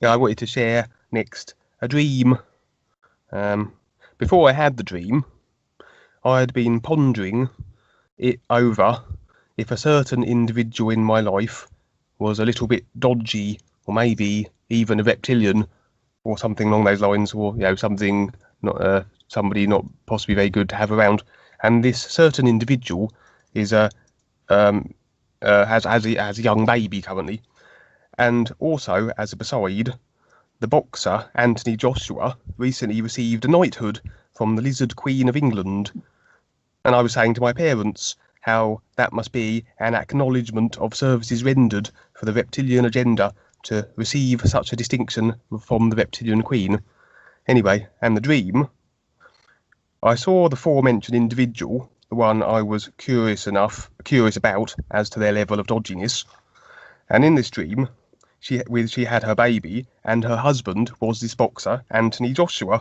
I wanted to share next a dream. Before I had the dream, I had been pondering it over if a certain individual in my life was a little bit dodgy, or maybe even a reptilian, or something along those lines, or something not somebody not possibly very good to have around. And this certain individual is has a young baby currently, and also as a beside, the boxer Anthony Joshua recently received a knighthood from the Lizard Queen of England, and I was saying to my parents how that must be an acknowledgement of services rendered for the reptilian agenda to receive such a distinction from the reptilian queen. Anyway, and the dream, I saw the forementioned individual, the one I was curious about as to their level of dodginess, and in this dream, she had her baby, and her husband was this boxer, Anthony Joshua,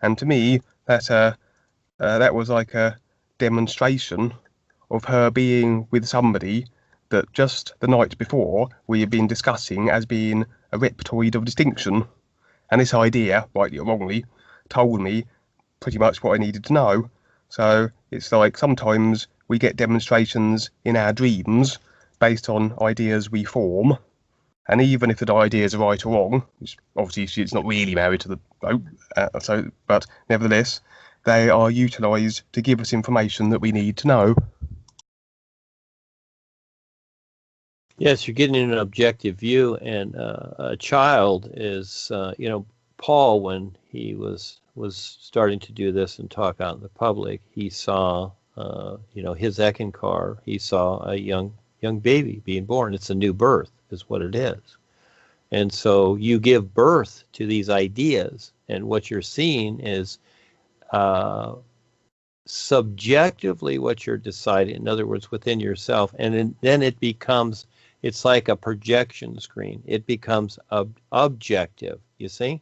and to me that was like a demonstration of her being with somebody that just the night before we had been discussing as being a reptoid of distinction, and this idea, rightly or wrongly, told me pretty much what I needed to know. So it's like sometimes we get demonstrations in our dreams based on ideas we form, and even if the ideas are right or wrong, which obviously she's not really married to the bloke, but nevertheless, they are utilised to give us information that we need to know. Yes, you're getting an objective view, and a child is, Paul, when he was starting to do this and talk out in the public, he saw, his ekankar, he saw a young baby being born. It's a new birth, is what it is. And so you give birth to these ideas, and what you're seeing is subjectively what you're deciding, in other words, within yourself, and then it becomes, it's like a projection screen. It becomes objective, you see?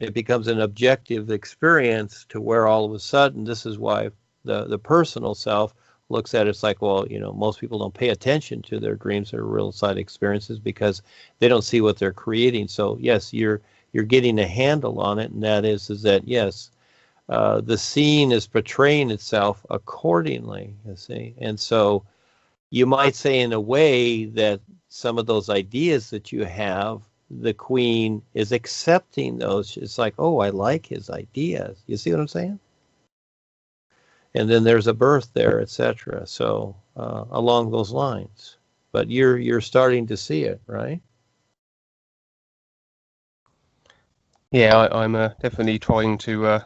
It becomes an objective experience to where all of a sudden, this is why the personal self looks at it, it's like, well, most people don't pay attention to their dreams or real side experiences because they don't see what they're creating. So yes, you're getting a handle on it, and that is that yes, the scene is portraying itself accordingly, you see. And so you might say in a way that some of those ideas that you have, the queen is accepting those. It's like, oh, I like his ideas. You see what I'm saying? And then there's a birth there, etc. So along those lines. But you're starting to see it, right? Yeah, I'm definitely trying to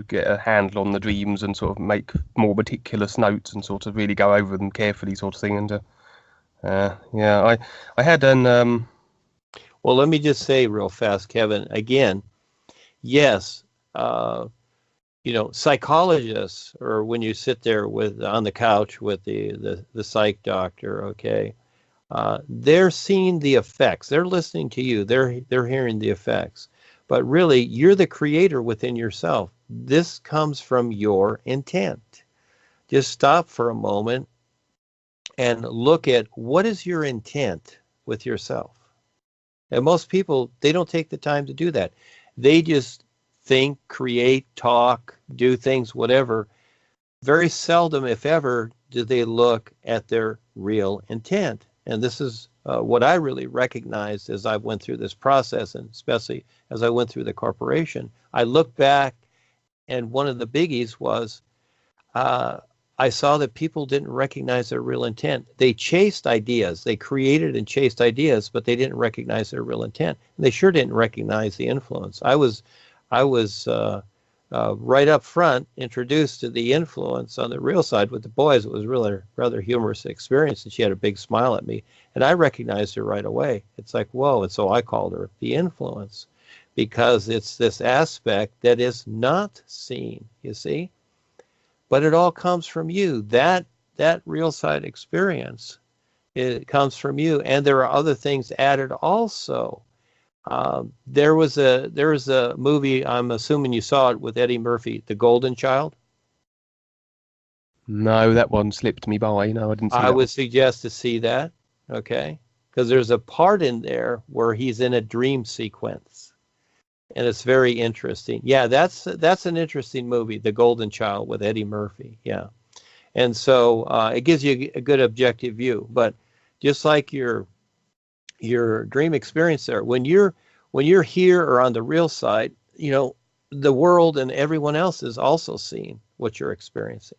get a handle on the dreams and sort of make more meticulous notes and sort of really go over them carefully, sort of thing. And I had an. Well, let me just say real fast, Kevin. Again, yes. Psychologists, or when you sit there on the couch with the psych doctor, okay, they're seeing the effects. They're listening to you. They're hearing the effects. But really, you're the creator within yourself. This comes from your intent. Just stop for a moment and look at what is your intent with yourself. And most people, they don't take the time to do that. They just think, create, talk, do things, whatever. Very seldom, if ever, do they look at their real intent. And this is what I really recognized as I went through this process, and especially as I went through the corporation. I looked back, and one of the biggies was I saw that people didn't recognize their real intent. They chased ideas. They created and chased ideas, but they didn't recognize their real intent. And they sure didn't recognize the influence. I was right up front introduced to the influence on the real side with the boys. It was really rather humorous experience, and she had a big smile at me, and I recognized her right away. It's like, whoa. And so I called her the influence, because it's this aspect that is not seen, you see, but it all comes from you. That real side experience, it comes from you, and there are other things added also. There was a movie, I'm assuming you saw it, with Eddie Murphy, The Golden Child. No, that one slipped me by. No, I didn't see that. I would suggest to see that. Okay. because there's a part in there where he's in a dream sequence, and it's very interesting. Yeah, that's an interesting movie, The Golden Child with Eddie Murphy. Yeah, and so it gives you a good objective view. But just like your dream experience there, when you're here or on the real side, the world and everyone else is also seeing what you're experiencing.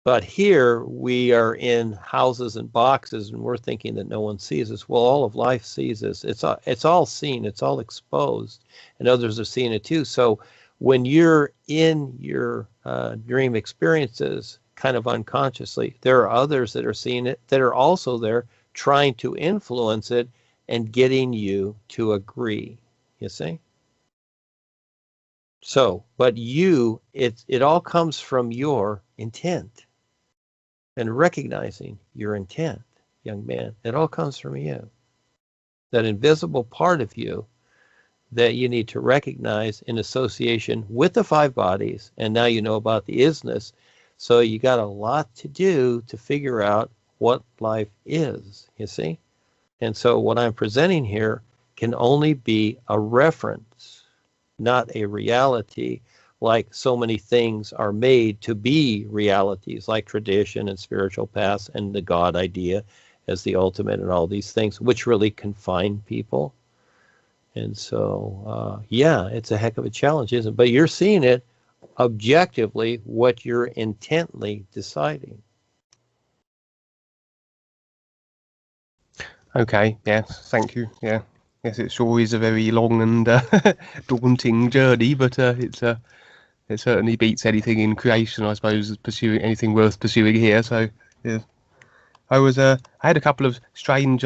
But here we are in houses and boxes, and we're thinking that no one sees us. Well, all of life sees us. It's all seen. It's all exposed, and others are seeing it too. So when you're in your dream experiences, kind of unconsciously, there are others that are seeing it that are also there trying to influence it and getting you to agree. You see? So, but it all comes from your intent. And recognizing your intent, young man, it all comes from you. That invisible part of you that you need to recognize in association with the five bodies, and now you know about the isness. So you got a lot to do to figure out what life is, you see? And so what I'm presenting here can only be a reference, not a reality, like so many things are made to be realities, like tradition and spiritual paths and the God idea as the ultimate and all these things, which really confine people. And so, yeah, it's a heck of a challenge, isn't it? But you're seeing it objectively, what you're intently deciding. Okay, yes, thank you. Yeah, yes, it sure is a very long and daunting journey, but it certainly beats anything in creation, I suppose, pursuing anything worth pursuing here. So, yeah, I had a couple of strange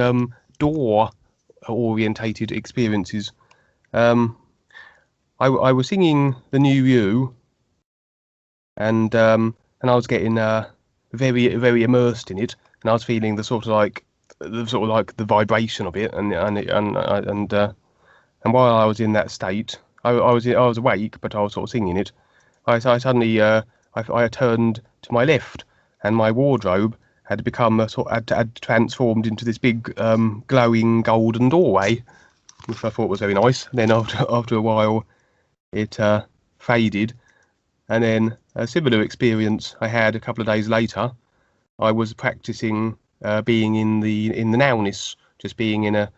door-orientated experiences. I was singing the New You, and I was getting very immersed in it, and I was feeling the vibration of it, and while I was in that state, I was awake, but I was sort of singing it. I suddenly I turned to my left, and my wardrobe had become had transformed into this big glowing golden doorway, which I thought was very nice. And then after a while, it faded, and then a similar experience I had a couple of days later. I was practicing being in the nowness, just being in a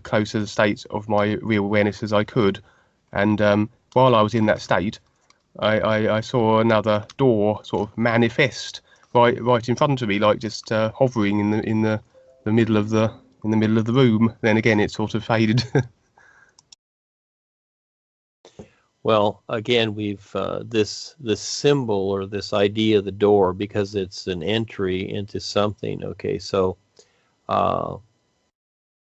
closer state of my real awareness as I could, and while I was in that state, I saw another door sort of manifest right in front of me, like just hovering in the middle of the room. Then again, it sort of faded. Well, again, we've this symbol or this idea of the door, because it's an entry into something. Okay, so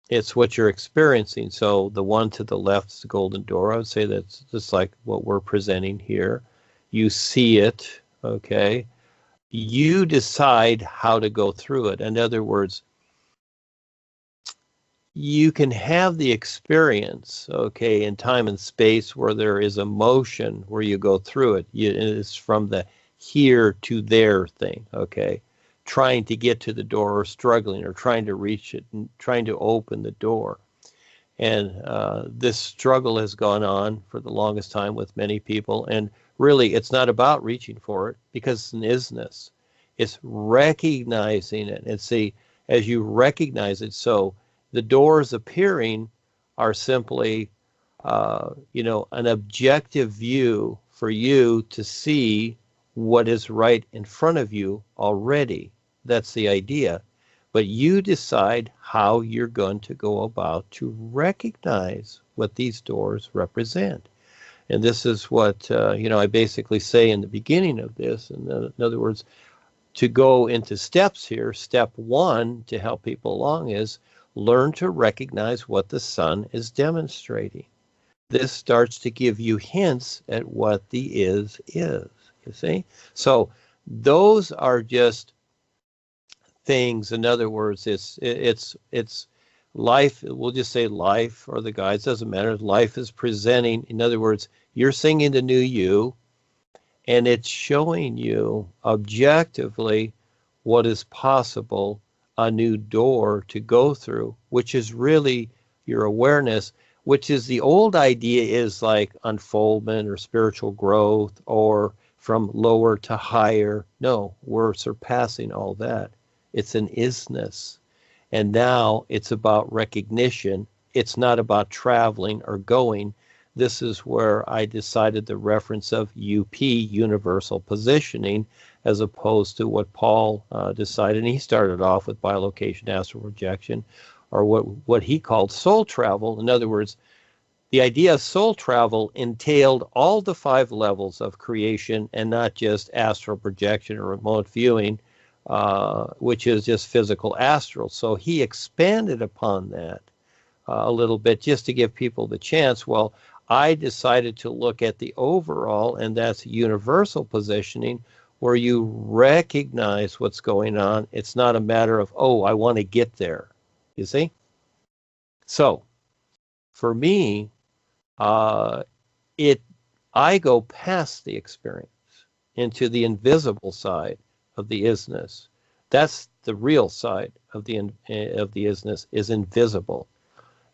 it's what you're experiencing. So the one to the left is the golden door. I would say that's just like what we're presenting here. You see it, okay? You decide how to go through it. In other words, you can have the experience, okay, in time and space where there is a motion where you go through it. It's from the here to there thing, okay? Trying to get to the door, or struggling, or trying to reach it and trying to open the door. And this struggle has gone on for the longest time with many people. And really, it's not about reaching for it, because it's an isness. It's recognizing it. And see, as you recognize it, so the doors appearing are simply, an objective view for you to see what is right in front of you already. That's the idea. But you decide how you're going to go about to recognize what these doors represent. And this is what, I basically say in the beginning of this. In other words, to go into steps here, step one to help people along is learn to recognize what the sun is demonstrating. This starts to give you hints at what the is, you see? So those are just things. In other words, it's life. We'll just say life, or the guides, doesn't matter. Life is presenting. In other words, you're singing the new you, and it's showing you objectively what is possible a new door to go through, which is really your awareness, which is the old idea is like unfoldment or spiritual growth or from lower to higher. No, we're surpassing all that. It's an isness. And now it's about recognition. It's not about traveling or going. This is where I decided the reference of UP, universal positioning, as opposed to what Paul decided. And he started off with bilocation, astral projection, or what he called soul travel. In other words, the idea of soul travel entailed all the 5 levels of creation and not just astral projection or remote viewing, which is just physical astral. So he expanded upon that a little bit just to give people the chance. Well, I decided to look at the overall, and that's universal positioning, where you recognize what's going on. It's not a matter of, oh, I want to get there. You see? So for me, I go past the experience into the invisible side of the isness. That's the real side of the isness, is invisible.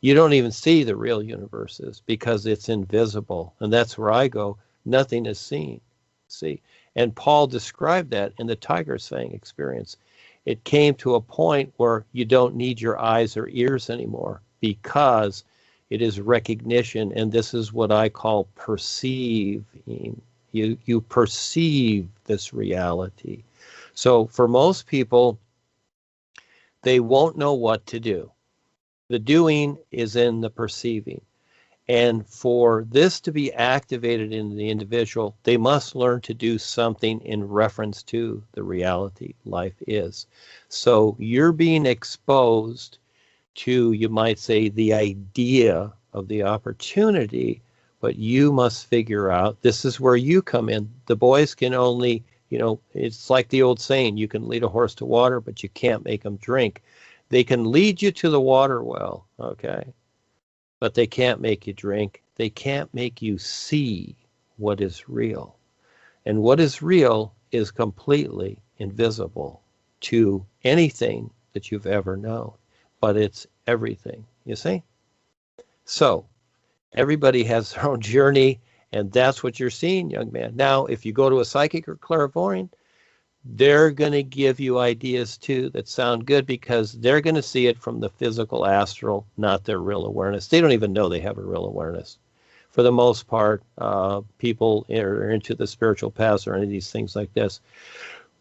You don't even see the real universes because it's invisible, and that's where I go. Nothing is seen. See, and Paul described that in the Tiger Saying experience. It came to a point where you don't need your eyes or ears anymore because it is recognition, and this is what I call perceiving. You perceive this reality. So for most people, they won't know what to do. The doing is in the perceiving. And for this to be activated in the individual, they must learn to do something in reference to the reality life is. So you're being exposed to, you might say, the idea of the opportunity, but you must figure out, this is where you come in. The boys can only, it's like the old saying, you can lead a horse to water, but you can't make them drink. They can lead you to the water well, okay? But they can't make you drink. They can't make you see what is real. And what is real is completely invisible to anything that you've ever known. But it's everything, you see? So everybody has their own journey, and that's what you're seeing, young man. Now, if you go to a psychic or clairvoyant, they're going to give you ideas too that sound good because they're going to see it from the physical astral, not their real awareness. They don't even know they have a real awareness. For the most part, people are into the spiritual paths or any of these things like this.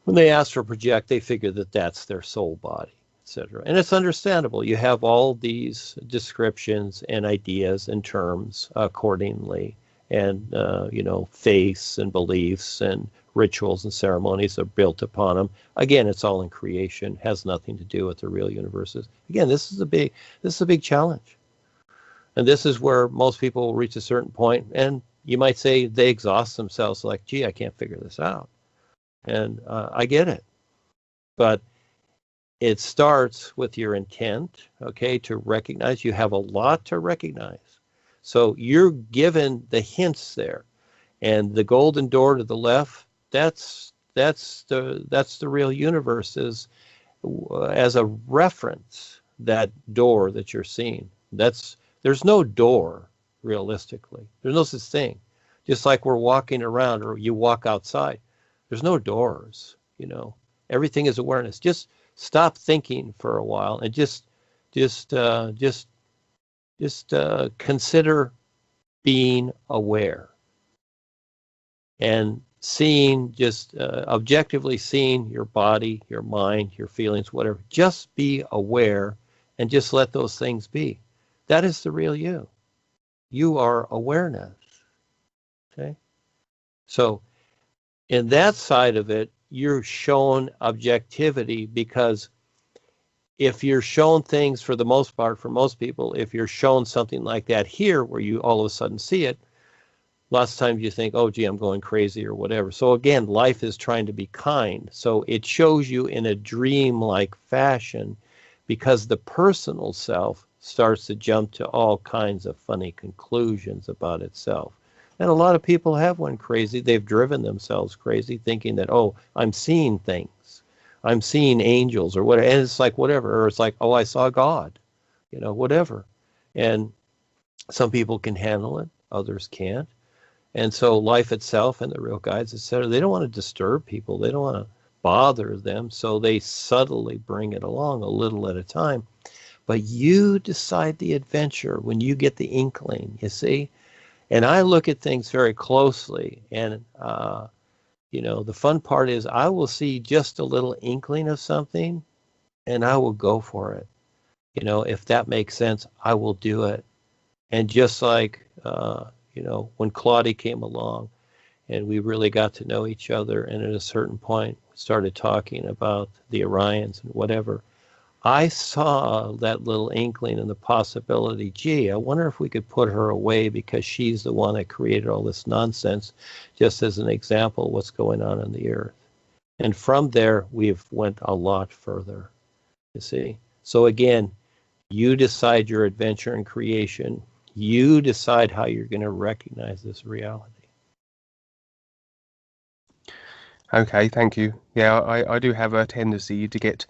When they astral project, they figure that that's their soul body, etc. And it's understandable. You have all these descriptions and ideas and terms accordingly, and faiths and beliefs and rituals and ceremonies are built upon them. Again, it's all in creation, has nothing to do with the real universes. Again, this is a big challenge. And this is where most people will reach a certain point, and you might say they exhaust themselves like, gee, I can't figure this out. And I get it. But it starts with your intent, okay, to recognize. You have a lot to recognize. So you're given the hints there. And the golden door to the left, that's the real universe, is as a reference, that door that you're seeing. There's no door realistically. There's no such thing. Just like we're walking around or you walk outside, there's no doors. Everything is awareness. Just stop thinking for a while and just consider being aware and seeing, just objectively seeing your body, your mind, your feelings, whatever. Just be aware and just let those things be. That is the real you. You are awareness. Okay? So in that side of it, you're shown objectivity, because if you're shown things, for the most part, for most people, if you're shown something like that here where you all of a sudden see it, lots of times you think, oh, gee, I'm going crazy or whatever. So again, life is trying to be kind. So it shows you in a dream-like fashion, because the personal self starts to jump to all kinds of funny conclusions about itself. And a lot of people have went crazy. They've driven themselves crazy thinking that, oh, I'm seeing things. I'm seeing angels or whatever. And it's like whatever, or it's like, oh, I saw God, whatever. And some people can handle it, others can't. And so life itself and the real guides, etc., they don't want to disturb people. They don't want to bother them. So they subtly bring it along a little at a time. But you decide the adventure when you get the inkling, you see? And I look at things very closely. And, the fun part is I will see just a little inkling of something and I will go for it. If that makes sense, I will do it. And just like, when Claudia came along and we really got to know each other, and at a certain point we started talking about the Orions and whatever, I saw that little inkling and the possibility, gee, I wonder if we could put her away because she's the one that created all this nonsense, just as an example of what's going on the earth. And from there, we've went a lot further, you see. So again, you decide your adventure and creation. You decide how you're going to recognize this reality. Okay, thank you. Yeah, I do have a tendency to get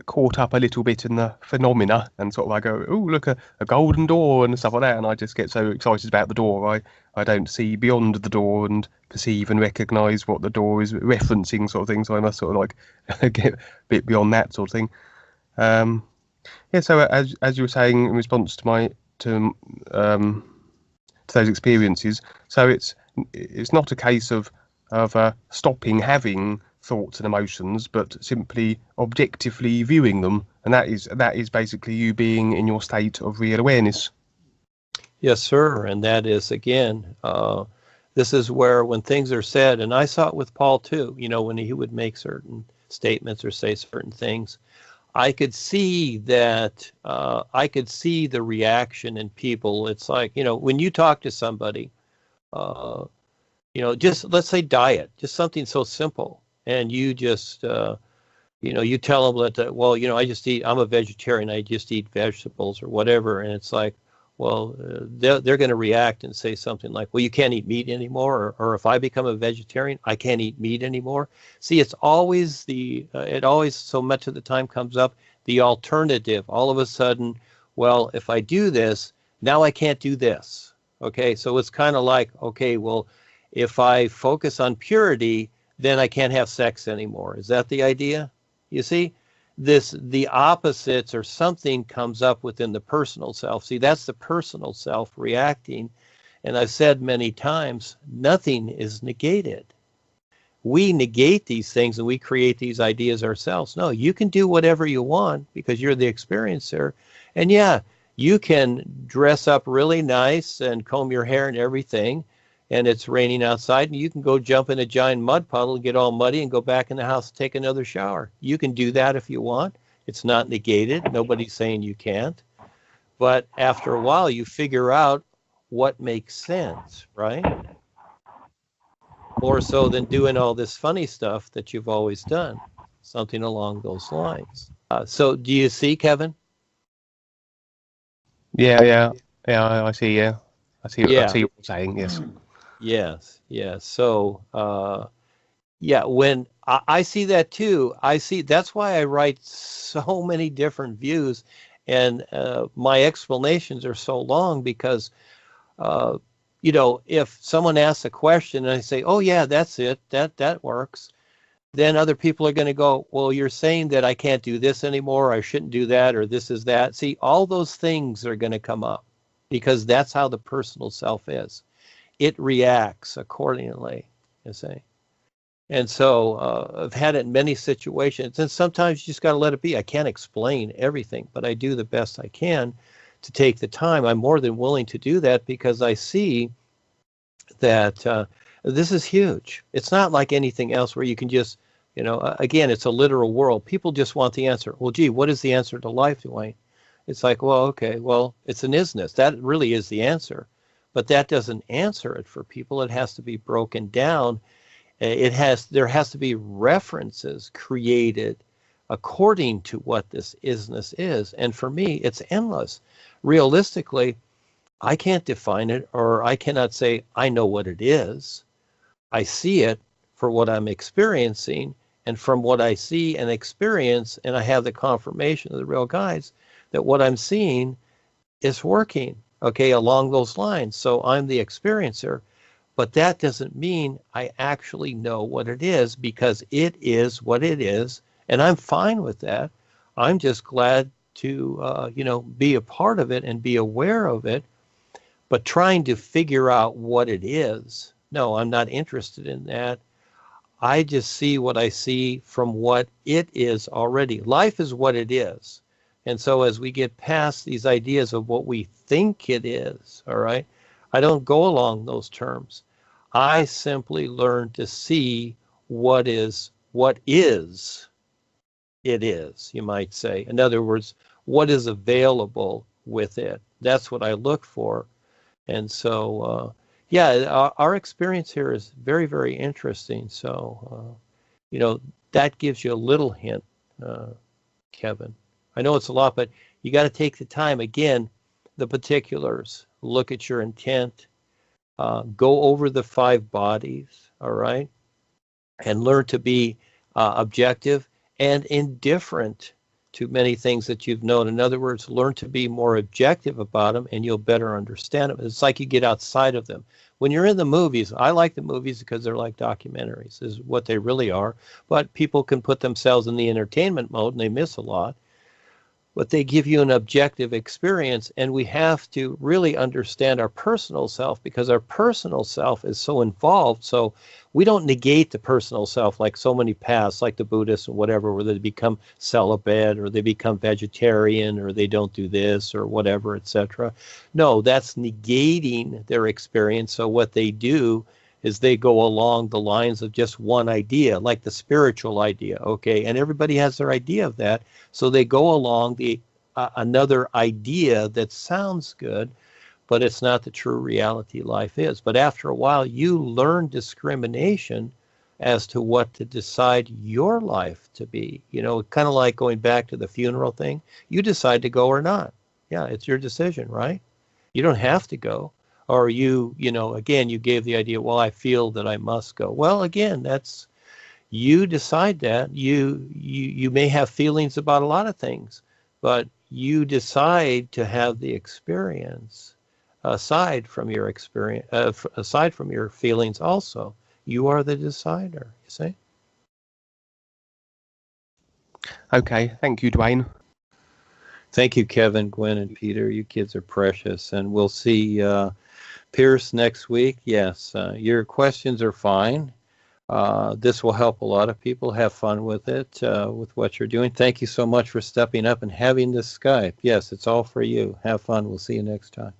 caught up a little bit in the phenomena, and sort of I go, oh, look, a golden door and stuff like that, and I just get so excited about the door. I don't see beyond the door and perceive and recognise what the door is referencing, sort of thing. So I must sort of like get a bit beyond that sort of thing. Yeah. So as you were saying in response to those experiences, so it's not a case of stopping having thoughts and emotions, but simply objectively viewing them, and that is basically you being in your state of real awareness. Yes, sir. And that is, again, this is where when things are said, and I saw it with Paul too, when he would make certain statements or say certain things, I could see that, I could see the reaction in people. It's like, when you talk to somebody, just let's say diet, just something so simple. And you just, you tell them that, well, I'm a vegetarian, I just eat vegetables or whatever. And it's like, well, they're going to react and say something like, well, you can't eat meat anymore. Or if I become a vegetarian, I can't eat meat anymore. See, it's always it always so much of the time comes up, the alternative. All of a sudden, well, if I do this, now I can't do this. Okay, so it's kind of like, okay, well, if I focus on purity, then I can't have sex anymore. Is that the idea? You see, the opposites or something comes up within the personal self. See, that's the personal self reacting. And I've said many times, nothing is negated. We negate these things and we create these ideas ourselves. No, you can do whatever you want because you're the experiencer. And yeah, you can dress up really nice and comb your hair and everything, and it's raining outside, and you can go jump in a giant mud puddle and get all muddy and go back in the house and take another shower. You can do that if you want. It's not negated. Nobody's saying you can't. But after a while, you figure out what makes sense, right? More so than doing all this funny stuff that you've always done. Something along those lines. So do you see, Kevin? Yeah, I see. Yeah, I see what you're saying. Yes. Yes. So, when I see that too, that's why I write so many different views, and my explanations are so long because, if someone asks a question and I say, oh yeah, that's it, that works, then other people are going to go, well, you're saying that I can't do this anymore, I shouldn't do that, or this is that. See, all those things are going to come up because that's how the personal self is. It reacts accordingly, you see. And so I've had it in many situations, and sometimes you just got to let it be. I can't explain everything, but I do the best I can to take the time. I'm more than willing to do that because I see that this is huge. It's not like anything else where you can just, again, it's a literal world. People just want the answer. Well, gee, what is the answer to life, Dwayne? It's like, well, okay, well, it's an isness. That really is the answer. But that doesn't answer it for people. It has to be broken down. There has to be references created according to what this isness is. And for me, it's endless. Realistically, I can't define it, or I cannot say I know what it is. I see it for what I'm experiencing, And from what I see and experience, and I have the confirmation of the real guides, that what I'm seeing is working, okay, along those lines. So I'm the experiencer, but that doesn't mean I actually know what it is, because it is what it is, and I'm fine with that. I'm just glad to, be a part of it and be aware of it, but trying to figure out what it is, no, I'm not interested in that. I just see what I see from what it is already. Life is what it is. And so as we get past these ideas of what we think it is, all right, I don't go along those terms. I simply learn to see what is it is, you might say. In other words, what is available with it. That's what I look for. And so, our experience here is very, very interesting. So, that gives you a little hint, Kevin. I know it's a lot, but you got to take the time. Again, the particulars, look at your intent, go over the 5 bodies, all right, and learn to be objective and indifferent to many things that you've known. In other words, learn to be more objective about them, and you'll better understand them. It's like you get outside of them. When you're in the movies, I like the movies because they're like documentaries, is what they really are. But people can put themselves in the entertainment mode, and they miss a lot. But they give you an objective experience, and we have to really understand our personal self, because our personal self is so involved. So we don't negate the personal self like so many paths, like the Buddhists or whatever, where they become celibate or they become vegetarian or they don't do this or whatever, etc. No, that's negating their experience. So what they do is they go along the lines of just one idea, like the spiritual idea, okay? And everybody has their idea of that. So they go along the another idea that sounds good, but it's not the true reality life is. But after a while, you learn discrimination as to what to decide your life to be. Kind of like going back to the funeral thing. You decide to go or not. Yeah, it's your decision, right? You don't have to go. Or again, you gave the idea, well, I feel that I must go. Well, again, that's, you decide that. You may have feelings about a lot of things, but you decide to have the experience aside from your experience, aside from your feelings also. You are the decider, you see? Okay, thank you, Dwayne. Thank you, Kevin, Gwen, and Peter. You kids are precious. And we'll see Pierce next week. Yes, your questions are fine. This will help a lot of people. Have fun with it, with what you're doing. Thank you so much for stepping up and having this Skype. Yes, it's all for you. Have fun. We'll see you next time.